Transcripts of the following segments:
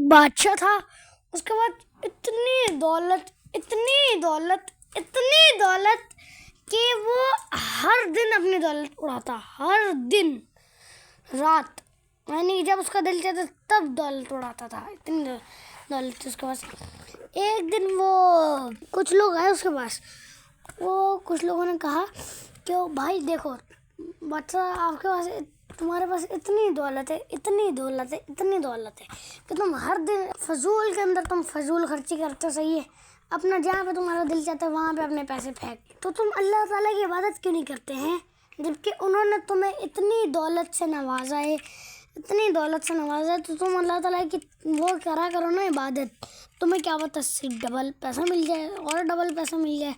एक बादशाह था। उसके बाद इतनी दौलत, इतनी दौलत, इतनी दौलत कि वो हर दिन अपनी दौलत उड़ाता, हर दिन रात, यानी जब उसका दिल चाहता तब दौलत उड़ाता था। इतनी दौलत थी उसके पास। एक दिन वो कुछ लोग आए उसके पास। वो कुछ लोगों ने कहा कि भाई देखो बादशाह, आपके पास, तुम्हारे पास इतनी दौलत है, इतनी दौलत है, इतनी दौलत है कि तुम हर दिन फजूल के अंदर तुम फजूल खर्ची करते हो। सही है, अपना जहाँ पे तुम्हारा दिल चाहता है वहाँ पे अपने पैसे फेंक, तो तुम अल्लाह ताला की इबादत क्यों नहीं करते हैं? जबकि उन्होंने तुम्हें इतनी दौलत से नवाजा है, इतनी दौलत से नवाजा है, तो तुम अल्लाह ताला की वो करा करो ना इबादत। तुम्हें क्या पता डबल पैसा मिल जाए और डबल पैसा मिल जाए।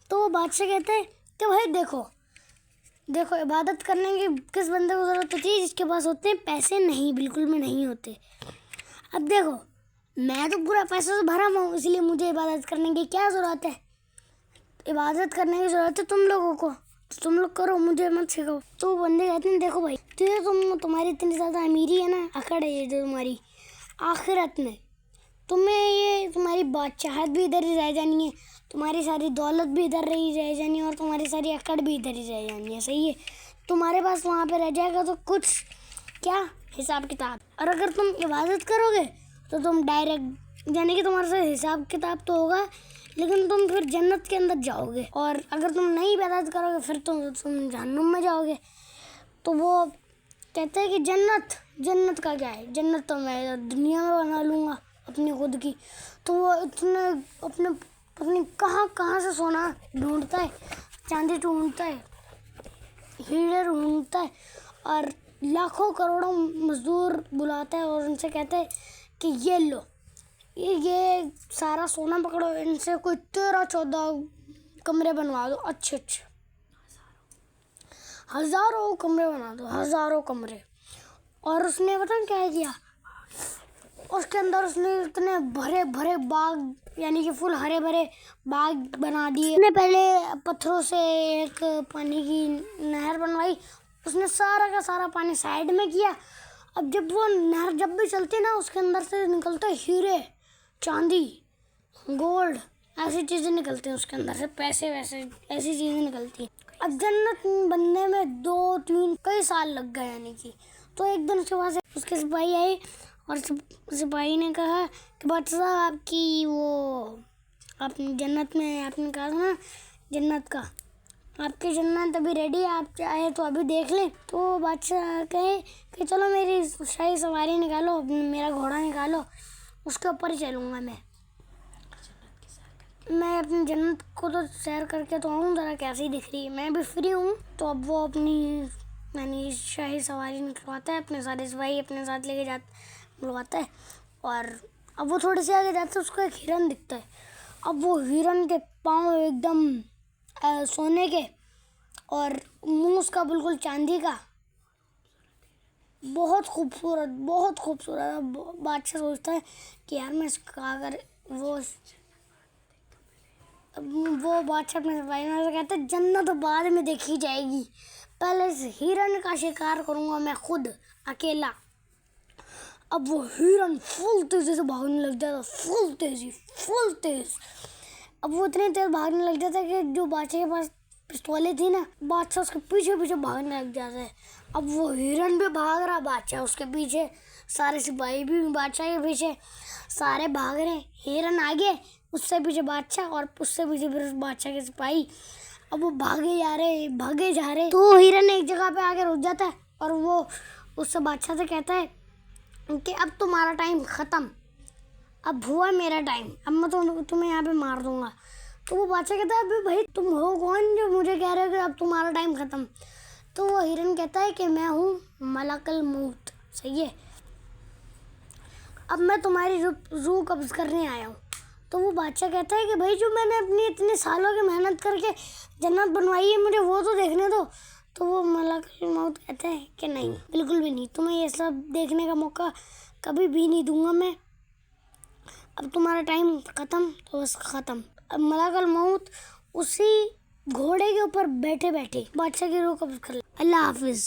तो वो बादशाह कहते हैं कि भाई देखो देखो, इबादत करने की किस बंदे को ज़रूरत होती है? जिसके पास होते हैं पैसे नहीं, बिल्कुल में नहीं होते। अब देखो, मैं तो पूरा पैसे से भरा हूँ, इसलिए मुझे इबादत करने की क्या ज़रूरत है? इबादत करने की ज़रूरत है तुम लोगों को, तो तुम लोग करो, मुझे मत सिखाओ। तो बंदे कहते हैं देखो भाई, तुम्हारी इतनी ज़्यादा अमीरी है ना, अकड़ है ये जो तुम्हारी, आखिरत में तुम्हें ये तुम्हारी बादशाहत भी इधर ही रह जानी है, तुम्हारी सारी दौलत भी इधर ही रह जानी है, और तुम्हारी सारी अकड़ भी इधर ही रह जानी है। सही है, तुम्हारे पास वहाँ पे रह जाएगा तो कुछ क्या हिसाब किताब। और अगर तुम इबादत करोगे तो तुम डायरेक्ट, यानी कि तुम्हारे साथ हिसाब किताब तो होगा, लेकिन तुम फिर जन्नत के अंदर जाओगे। और अगर तुम नहीं इबादत करोगे फिर तुम जहन्नुम में जाओगे। तो वो कहते हैं कि जन्नत का क्या है? जन्नत तो मैं दुनिया में बना लूँगा अपनी खुद की। तो वो इतने अपनी कहाँ से सोना ढूंढता है, चांदी ढूंढता है, हीरे ढूंढता है, और लाखों करोड़ों मजदूर बुलाता है और उनसे कहता है कि ये लो, ये सारा सोना पकड़ो, इनसे कोई 13-14 कमरे बनवा दो, अच्छे हज़ारों कमरे बना दो, हज़ारों कमरे। और उसने पता क्या किया? उसके अंदर उसने इतने भरे भरे बाग, यानी कि फुल हरे भरे बाग बना दिए। उसने पहले पत्थरों से एक पानी की नहर बनवाई, उसने सारा का सारा पानी साइड में किया। अब जब वो नहर जब भी चलती ना, उसके अंदर से निकलते हीरे, चांदी, गोल्ड, ऐसी चीज़ें निकलती हैं उसके अंदर से, पैसे वैसे ऐसी चीज़ें निकलती हैं। अब जन्नत बनने में 2-3 कई साल लग गए, यानी कि। तो एक दिन उसके पास उसके सिपाही आए और सिपाही ने कहा कि बादशाह साहब, आपकी वो आपने जन्नत में, आपने कहा था ना जन्नत का, आपकी जन्नत अभी रेडी है, आप चाहे तो अभी देख लें। तो बादशाह कहे कि चलो मेरी शाही सवारी निकालो, मेरा घोड़ा निकालो, उसके ऊपर ही चलूँगा मैं अपनी जन्नत को तो सैर करके तो आऊँ, ज़रा कैसी दिख रही है, मैं भी फ्री हूँ। तो अब वो अपनी यानी शाही सवारी निकलवाता है, अपने सारे सिपाही अपने साथ लेके बुलवाता है। और अब वो थोड़े से आगे जाते उसको एक हिरन दिखता है। अब वो हिरन के पाँव एकदम सोने के और मुंह उसका बिल्कुल चांदी का, बहुत खूबसूरत, बहुत खूबसूरत। बादशाह सोचता है कि यार मैं इसका अगर वो बादशाह अपने सिपाही में कहते हैं जन्नत बाद में देखी जाएगी, पहले इस हिरन का शिकार करूँगा मैं खुद अकेला। अब वो हिरन फुल तेज़ी से भागने लग जाता, फुल तेज़। अब वो इतनी तेज़ भागने लग जाता है कि जो बादशाह के पास पिस्तौलें थी ना, बादशाह उसके पीछे पीछे भागने लग जाता है। अब वो हिरन भी भाग रहा, बादशाह उसके पीछे, सारे सिपाही भी बादशाह के पीछे, सारे भाग रहे। हिरन आगे, उससे पीछे बादशाह, और उससे पीछे फिर उस बादशाह के सिपाही। अब वो भागे जा रहे। तो हिरन एक जगह पे आके रुक जाता है और वो उससे बादशाह से कहता है कि अब तुम्हारा टाइम ख़त्म, अब हुआ मेरा टाइम, अब मैं तुम्हें यहाँ पे मार दूँगा। तो वो बादशाह कहता है अभी भाई तुम हो कौन जो मुझे कह रहे हो कि अब तुम्हारा टाइम ख़त्म? तो वो हिरन कहता है कि मैं हूँ मलकुल मौत। सही है, अब मैं तुम्हारी रूह कब्ज़ करने आया हूँ। तो वो बादशाह कहता है कि भाई जो मैंने अपनी इतने सालों की मेहनत करके जन्नत बनवाई है, मुझे वो तो देखने दो। तो वो मलकुल मौत कहते हैं कि नहीं, बिल्कुल भी नहीं, तुम्हें ये सब देखने का मौका कभी भी नहीं दूंगा मैं, अब तुम्हारा टाइम ख़त्म तो बस ख़त्म। अब मलकुल मौत उसी घोड़े के ऊपर बैठे बैठे बादशाह की रूह कब्ज़ कर ले। अल्लाह हाफिज़।